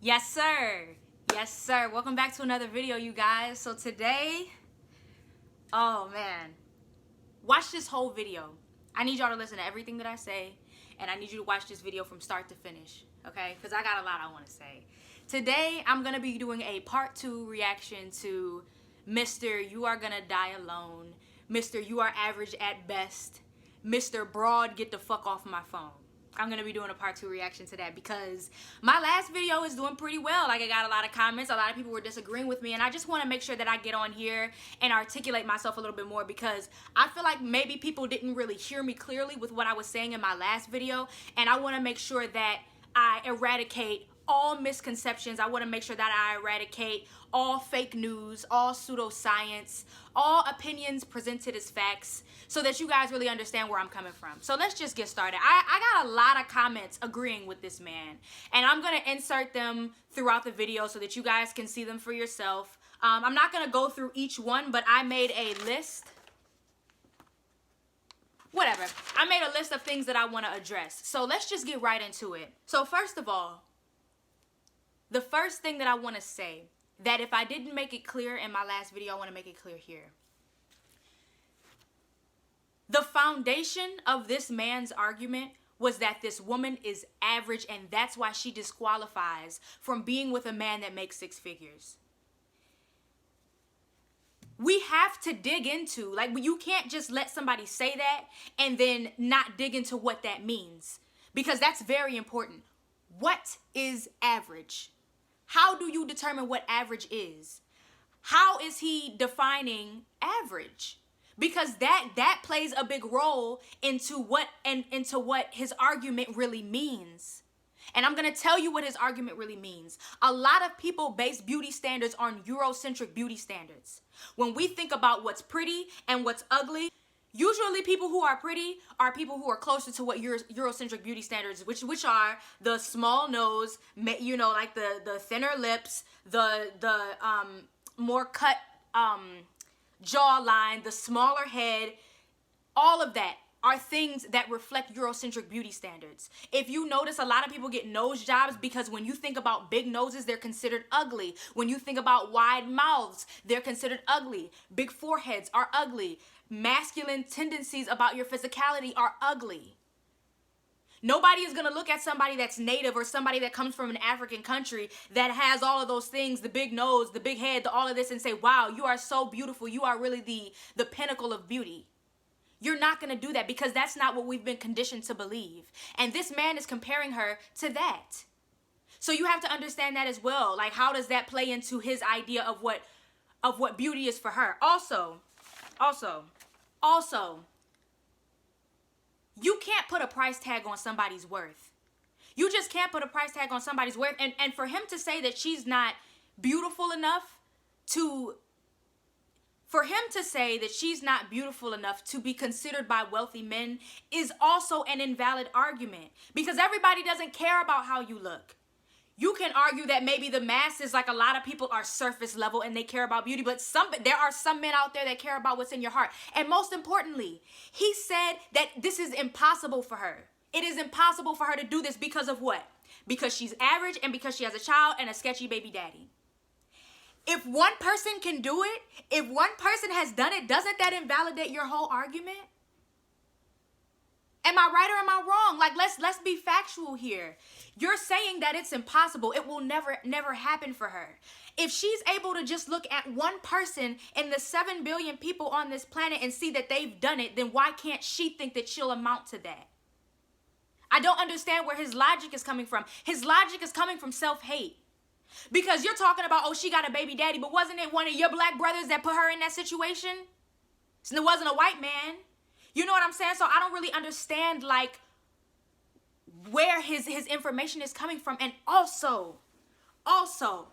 Yes, sir. Yes, sir. Welcome back to another video, you guys. So today, oh man, watch this whole video. I need y'all to listen to everything that I say, and I need you to watch this video from start to finish, okay? Because I got a lot I want to say. Today, I'm going to be doing a part 2 reaction to Mr. You Are Gonna Die Alone, Mr. You Are Average at Best, Mr. Broad, Get the Fuck Off My Phone. I'm going to be doing a part 2 reaction to that because my last video is doing pretty well. Like, I got a lot of comments. A lot of people were disagreeing with me. And I just want to make sure that I get on here and articulate myself a little bit more because I feel like maybe people didn't really hear me clearly with what I was saying in my last video. And I want to make sure that I eradicate all misconceptions. I want to make sure that I eradicate all fake news, all pseudoscience, all opinions presented as facts so that you guys really understand where I'm coming from. So let's just get started. I got a lot of comments agreeing with this man, and I'm going to insert them throughout the video so that you guys can see them for yourself. I'm not going to go through each one, but I made a list. Whatever. I made a list of things that I want to address. So let's just get right into it. So first of all, the first thing that I want to say, that if I didn't make it clear in my last video, I want to make it clear here. The foundation of this man's argument was that this woman is average and that's why she disqualifies from being with a man that makes 6 figures. We have to dig into, like, you can't just let somebody say that and then not dig into what that means, because that's very important. What is average? How do you determine what average is? How is he defining average? Because that plays a big role into what his argument really means. And I'm going to tell you what his argument really means. A lot of people base beauty standards on Eurocentric beauty standards. When we think about what's pretty and what's ugly, usually people who are pretty are people who are closer to what Eurocentric beauty standards, which are the small nose, you know, like the thinner lips, the more cut jawline, the smaller head. All of that are things that reflect Eurocentric beauty standards. If you notice, a lot of people get nose jobs because when you think about big noses, they're considered ugly. When you think about wide mouths, they're considered ugly. Big foreheads are ugly. Masculine tendencies about your physicality are ugly. Nobody is going to look at somebody that's native or somebody that comes from an African country that has all of those things, the big nose, the big head, all of this, and say, wow, you are so beautiful. You are really the pinnacle of beauty. You're not going to do that because that's not what we've been conditioned to believe. And this man is comparing her to that. So you have to understand that as well. Like, how does that play into his idea of what beauty is for her? Also, you can't put a price tag on somebody's worth. You just can't put a price tag on somebody's worth. And for him to say that she's not beautiful enough to be considered by wealthy men is also an invalid argument, because everybody doesn't care about how you look. You can argue that maybe the masses, like a lot of people, are surface level and they care about beauty, but there are some men out there that care about what's in your heart. And most importantly, he said that this is impossible for her. It is impossible for her to do this because of what? Because she's average and because she has a child and a sketchy baby daddy. If one person can do it, if one person has done it, doesn't that invalidate your whole argument? Am I right or am I wrong? Like, let's be factual here. You're saying that it's impossible. It will never happen for her. If she's able to just look at one person in the 7 billion people on this planet and see that they've done it, then why can't she think that she'll amount to that? I don't understand where his logic is coming from. His logic is coming from self-hate. Because you're talking about, oh, she got a baby daddy, but wasn't it one of your black brothers that put her in that situation? So it wasn't a white man. You know what I'm saying? So I don't really understand, like, where his information is coming from. And also,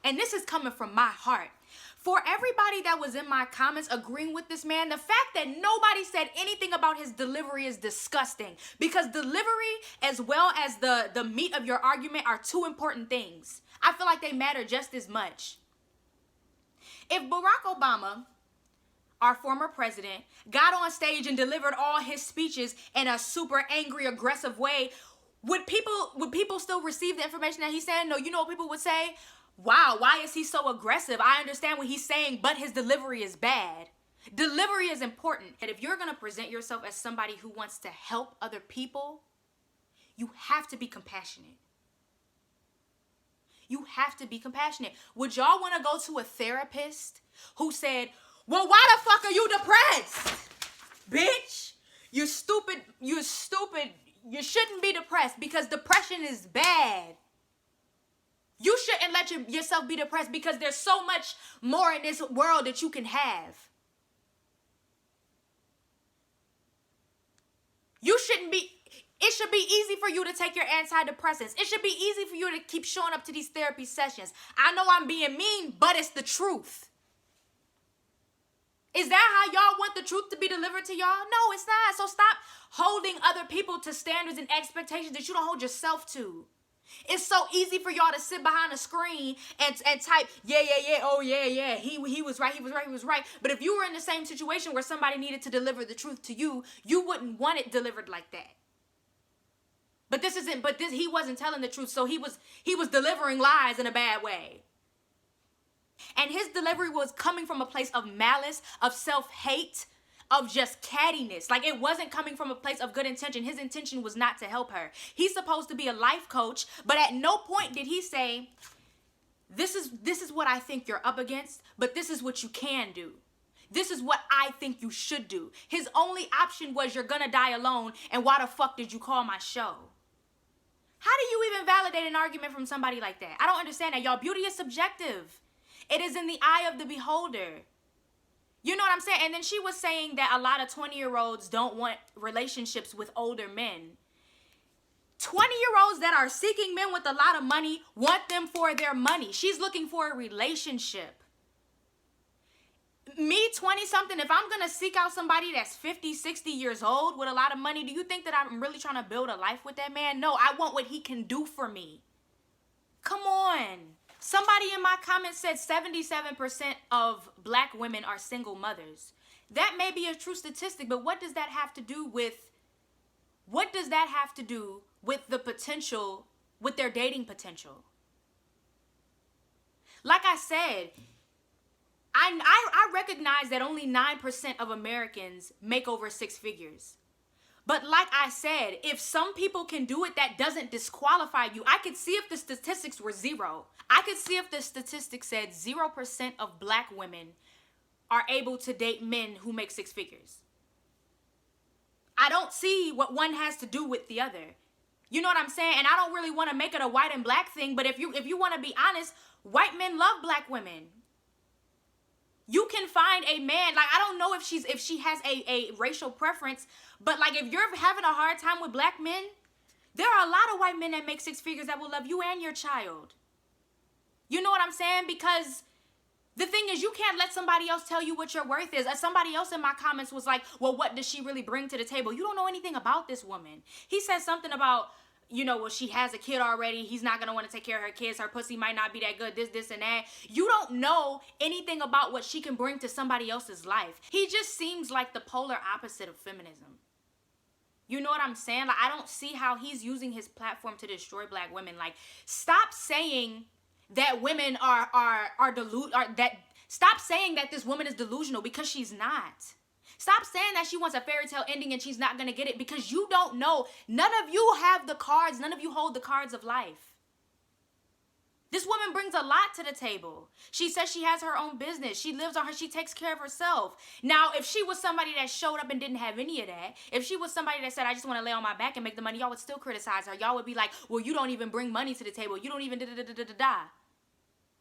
and this is coming from my heart, for everybody that was in my comments agreeing with this man, the fact that nobody said anything about his delivery is disgusting, because delivery as well as the meat of your argument are two important things. I feel like they matter just as much. If Barack Obama, our former president, got on stage and delivered all his speeches in a super angry, aggressive way, Would people still receive the information that he's saying? No, you know what people would say? Wow, why is he so aggressive? I understand what he's saying, but his delivery is bad. Delivery is important. And if you're going to present yourself as somebody who wants to help other people, you have to be compassionate. You have to be compassionate. Would y'all want to go to a therapist who said, well, why the fuck are you depressed? Bitch, you're stupid. You're stupid. You shouldn't be depressed because depression is bad. You shouldn't let yourself be depressed because there's so much more in this world that you can have. You shouldn't be, it should be easy for you to take your antidepressants. It should be easy for you to keep showing up to these therapy sessions. I know I'm being mean, but it's the truth. Is that how y'all want the truth to be delivered to y'all? No, it's not. So stop holding other people to standards and expectations that you don't hold yourself to. It's so easy for y'all to sit behind a screen and type, yeah, oh yeah, he was right, he was right. But if you were in the same situation where somebody needed to deliver the truth to you, you wouldn't want it delivered like that. But he wasn't telling the truth, so he was delivering lies in a bad way. And his delivery was coming from a place of malice, of self-hate, of just cattiness. Like, it wasn't coming from a place of good intention. His intention was not to help her. He's supposed to be a life coach, but at no point did he say, this is what I think you're up against, but this is what you can do. This is what I think you should do. His only option was, you're gonna die alone, and why the fuck did you call my show? How do you even validate an argument from somebody like that? I don't understand that, y'all. Beauty is subjective. It is in the eye of the beholder. You know what I'm saying? And then she was saying that a lot of 20-year-olds don't want relationships with older men. 20-year-olds that are seeking men with a lot of money want them for their money. She's looking for a relationship. Me, 20-something, if I'm going to seek out somebody that's 50, 60 years old with a lot of money, do you think that I'm really trying to build a life with that man? No, I want what he can do for me. Come on. Somebody in my comments said 77% of black women are single mothers. That may be a true statistic, but what does that have to do with the potential, with their dating potential? Like I said, I recognize that only 9% of Americans make over 6 figures. But like I said, if some people can do it, that doesn't disqualify you. I could see if the statistics were 0. I could see if the statistics said 0% of black women are able to date men who make 6 figures. I don't see what one has to do with the other. You know what I'm saying? And I don't really want to make it a white and black thing, but if you want to be honest, white men love black women. You can find a man, like, I don't know if she has a racial preference, but like, if you're having a hard time with black men, there are a lot of white men that make 6 figures that will love you and your child. You know what I'm saying? Because the thing is, you can't let somebody else tell you what your worth is. Somebody else in my comments was like, well, what does she really bring to the table? You don't know anything about this woman. He said something about, you know, well, she has a kid already. He's not going to want to take care of her kids. Her pussy might not be that good, this, and that. You don't know anything about what she can bring to somebody else's life. He just seems like the polar opposite of feminism. You know what I'm saying? Like, I don't see how he's using his platform to destroy black women. Like, stop saying that women stop saying that this woman is delusional, because she's not. Stop saying that she wants a fairy tale ending and she's not going to get it, because you don't know. None of you have the cards. None of you hold the cards of life. This woman brings a lot to the table. She says she has her own business. She lives on her, she takes care of herself. Now, if she was somebody that showed up and didn't have any of that, if she was somebody that said, I just want to lay on my back and make the money, y'all would still criticize her. Y'all would be like, well, you don't even bring money to the table. You don't even da-da-da-da-da-da.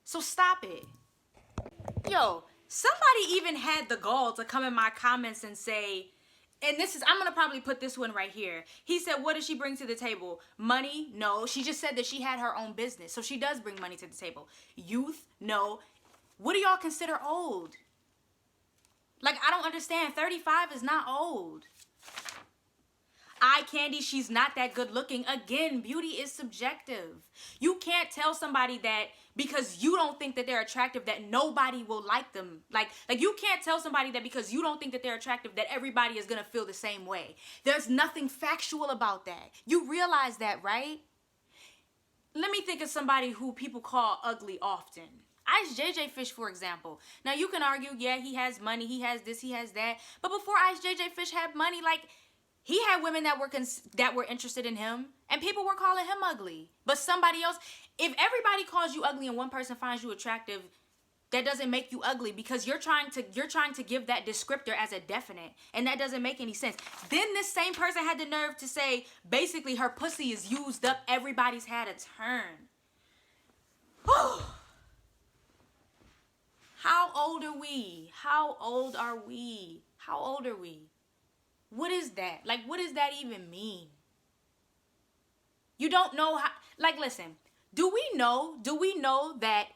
So stop it. Yo, somebody even had the gall to come in my comments and say, and I'm going to probably put this one right here. He said, what does she bring to the table? Money? No. She just said that she had her own business. So she does bring money to the table. Youth? No. What do y'all consider old? Like, I don't understand. 35 is not old. eye candy, she's not that good looking. Again, beauty is subjective. You can't tell somebody that because you don't think that they're attractive that nobody will like them. Like you can't tell somebody that because you don't think that they're attractive that everybody is gonna feel the same way. There's nothing factual about that. You realize that, right? Let me think of somebody who people call ugly often. Ice JJ Fish, for example. Now, you can argue, yeah, he has money, he has this, he has that. But before Ice JJ Fish had money, like, he had women that were interested in him, and people were calling him ugly. But somebody else, if everybody calls you ugly and one person finds you attractive, that doesn't make you ugly because you're trying to give that descriptor as a definite, and that doesn't make any sense. Then this same person had the nerve to say basically her pussy is used up, everybody's had a turn. How old are we? How old are we? How old are we? What is that? Like, what does that even mean? You don't know how, like, listen, do we know that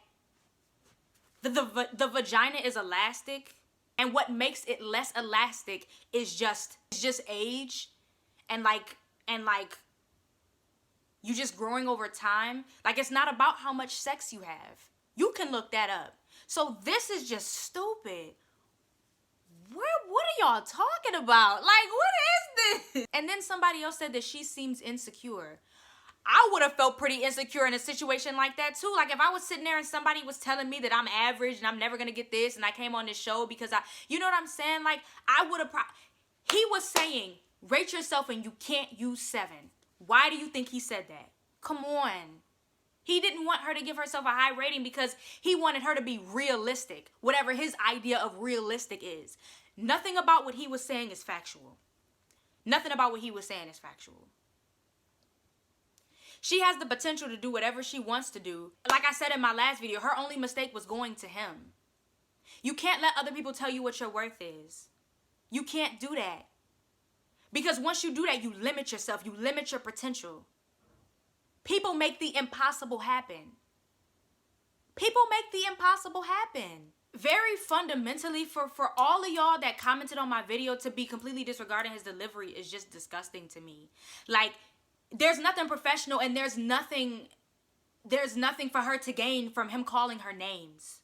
the vagina is elastic, and what makes it less elastic is just age and like you just growing over time. Like, it's not about how much sex you have. You can look that up. So this is just stupid. What are y'all talking about? Like, what is this? And then somebody else said that she seems insecure. I would have felt pretty insecure in a situation like that too. Like, if I was sitting there and somebody was telling me that I'm average and I'm never gonna get this, and I came on this show because you know what I'm saying? Like, I would have he was saying, rate yourself and you can't use 7. Why do you think he said that? Come on. He didn't want her to give herself a high rating because he wanted her to be realistic, whatever his idea of realistic is. Nothing about what he was saying is factual. Nothing about what he was saying is factual. She has the potential to do whatever she wants to do. Like I said in my last video, her only mistake was going to him. You can't let other people tell you what your worth is. You can't do that. Because once you do that, you limit yourself. You limit your potential. People make the impossible happen. People make the impossible happen. Very fundamentally, for all of y'all that commented on my video to be completely disregarding his delivery is just disgusting to me. Like, there's nothing professional and there's nothing for her to gain from him calling her names.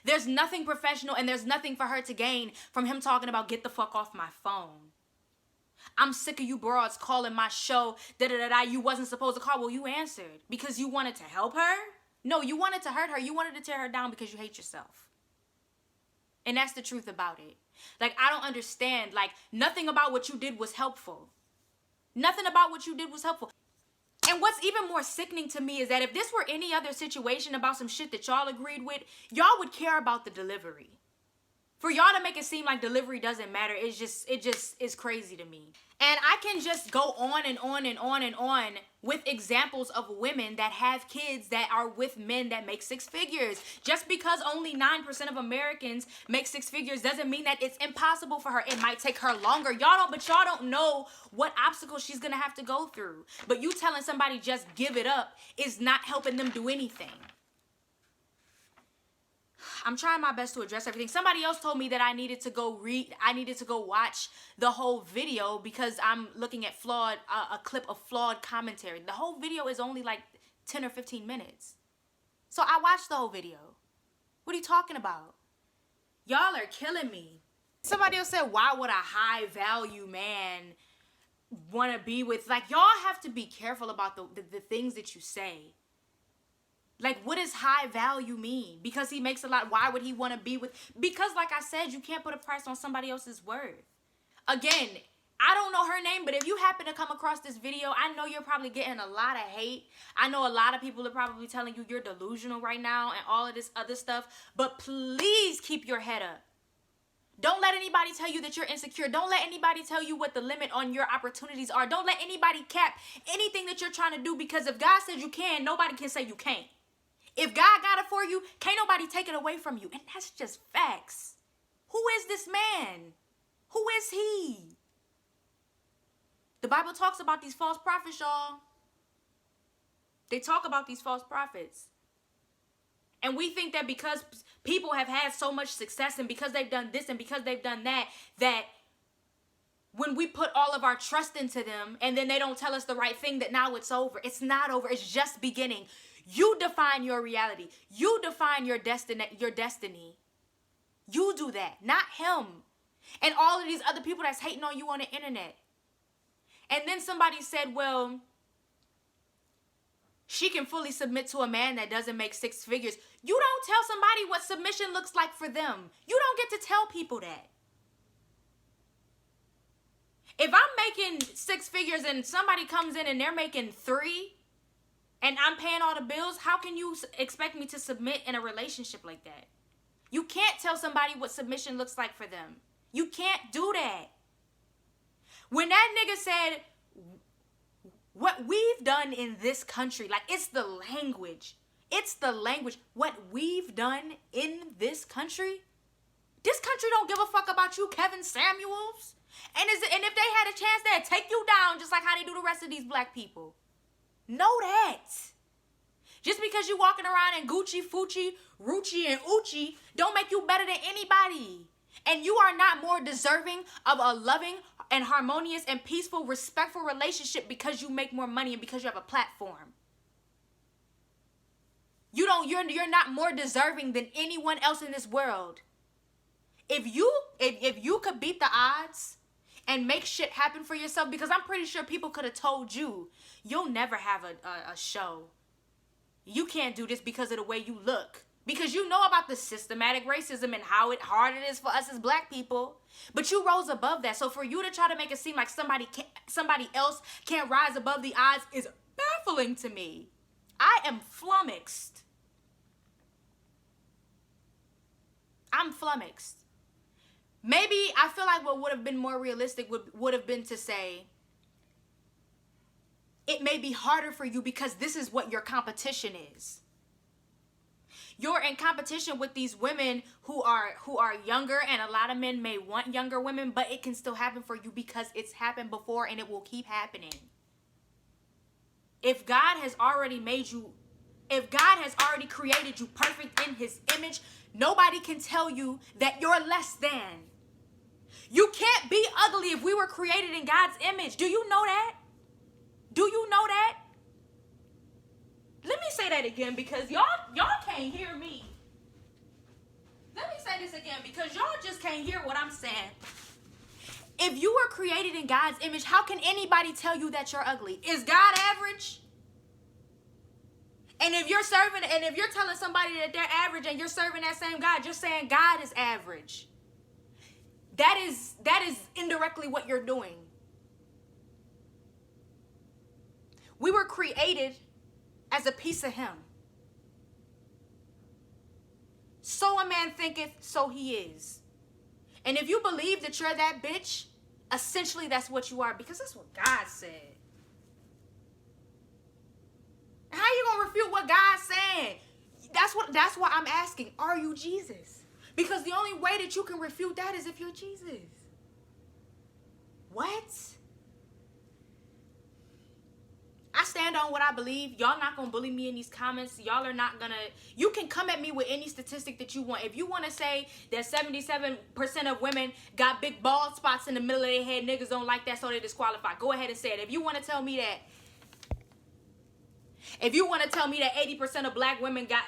There's nothing professional and there's nothing for her to gain from him talking about get the fuck off my phone. I'm sick of you broads calling my show, you wasn't supposed to call. Well, you answered because you wanted to help her? No, you wanted to hurt her. You wanted to tear her down because you hate yourself. And that's the truth about it. Like, I don't understand. Like, nothing about what you did was helpful. Nothing about what you did was helpful. And what's even more sickening to me is that if this were any other situation about some shit that y'all agreed with, y'all would care about the delivery. For y'all to make it seem like delivery doesn't matter, it just is crazy to me. And I can just go on and on and on and on with examples of women that have kids that are with men that make 6 figures. Just because only 9% of Americans make 6 figures doesn't mean that it's impossible for her. It might take her longer. Y'all don't know what obstacles she's gonna have to go through. But you telling somebody just give it up is not helping them do anything. I'm trying my best to address everything. Somebody else told me that I needed to go watch the whole video because I'm looking at a clip of flawed commentary. The whole video is only like 10 or 15 minutes. So I watched the whole video. What are you talking about? Y'all are killing me. Somebody else said, why would a high value man want to be with? Like, y'all have to be careful about the things that you say. Like, what does high value mean? Because he makes a lot, why would he want to be with? Because, like I said, you can't put a price on somebody else's worth. Again, I don't know her name, but if you happen to come across this video, I know you're probably getting a lot of hate. I know a lot of people are probably telling you you're delusional right now and all of this other stuff. But please keep your head up. Don't let anybody tell you that you're insecure. Don't let anybody tell you what the limit on your opportunities are. Don't let anybody cap anything that you're trying to do, because if God said you can, nobody can say you can't. If God got it for you, can't nobody take it away from you. And that's just facts. Who is this man? Who is he? The Bible talks about these false prophets, y'all. They talk about these false prophets. And we think that because people have had so much success and because they've done this and because they've done that, that when we put all of our trust into them and then they don't tell us the right thing, that now it's over. It's not over. It's just beginning. You define your reality. You define your destiny. You do that, not him. And all of these other people that's hating on you on the internet. And then somebody said, well, she can fully submit to a man that doesn't make 6 figures. You don't tell somebody what submission looks like for them. You don't get to tell people that. If I'm making 6 figures and somebody comes in and they're making 3 and I'm paying all the bills, how can you expect me to submit in a relationship like that? You can't tell somebody what submission looks like for them. You can't do that. When that nigga said, what we've done in this country, like, it's the language. It's the language. What we've done in this country don't give a fuck about you, Kevin Samuels. And if they had a chance, they'd take you down just like how they do the rest of these black people. Know that. Just because you walking around in Gucci, Fucci, Rucci, and Uchi don't make you better than anybody. And you are not more deserving of a loving and harmonious and peaceful, respectful relationship because you make more money and because you have a platform. You're not more deserving than anyone else in this world. If you could beat the odds and make shit happen for yourself, because I'm pretty sure people could have told you, you'll never have a show. You can't do this because of the way you look. Because you know about the systematic racism and how hard it is for us as black people. But you rose above that. So for you to try to make it seem like somebody else can't rise above the odds is baffling to me. I am flummoxed. I'm flummoxed. Maybe I feel like what would have been more realistic would have been to say, it may be harder for you because this is what your competition is. You're in competition with these women who are younger, and a lot of men may want younger women, but it can still happen for you because it's happened before and it will keep happening. If God has already created you perfect in his image, nobody can tell you that you're less than. You can't be ugly if we were created in God's image. Do you know that? Do you know that? Let me say that again because y'all can't hear me. Let me say this again because y'all just can't hear what I'm saying. If you were created in God's image, how can anybody tell you that you're ugly? Is God average? And if you're telling somebody that they're average and you're serving that same God, you're saying God is average. That is indirectly what you're doing. We were created as a piece of him. So a man thinketh, so he is. And if you believe that you're that bitch, essentially that's what you are, because that's what God said. How you gonna refute what God said? That's why I'm asking, are you Jesus? Because the only way that you can refute that is if you're Jesus. What? I stand on what I believe. Y'all not gonna bully me in these comments. Y'all are not gonna. You can come at me with any statistic that you want. If you want to say that 77% of women got big bald spots in the middle of their head, niggas don't like that, so they disqualify. Go ahead and say it. If you want to tell me that. If you want to tell me that 80% of black women got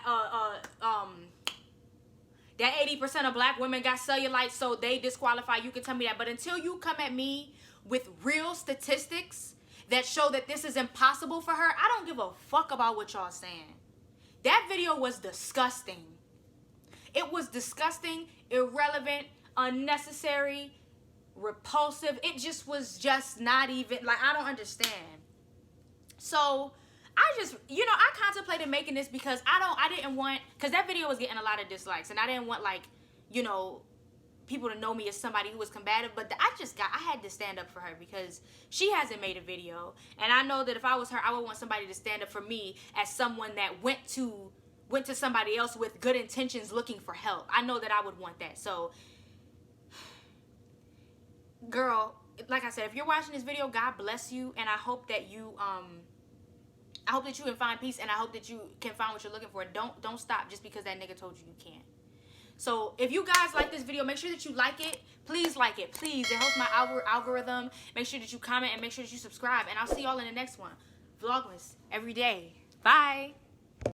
that 80% of black women got cellulite, so they disqualify, you can tell me that. But until you come at me with real statistics that show that this is impossible for her, I don't give a fuck about what y'all saying. That video was disgusting. It was disgusting, irrelevant, unnecessary, repulsive. It just was just not even, like, I don't understand. So I contemplated making this because I didn't want, because that video was getting a lot of dislikes, and I didn't want, like, people to know me as somebody who was combative, but I had to stand up for her because she hasn't made a video, and I know that if I was her, I would want somebody to stand up for me as someone that went to somebody else with good intentions looking for help. I know that I would want that. So, girl, like I said, if you're watching this video, God bless you, and I hope that you can find peace, and I hope that you can find what you're looking for. Don't stop just because that nigga told you you can't. So if you guys like this video, make sure that you like it. Please like it. Please. It helps my algorithm. Make sure that you comment and make sure that you subscribe. And I'll see y'all in the next one. Vlogmas every day. Bye.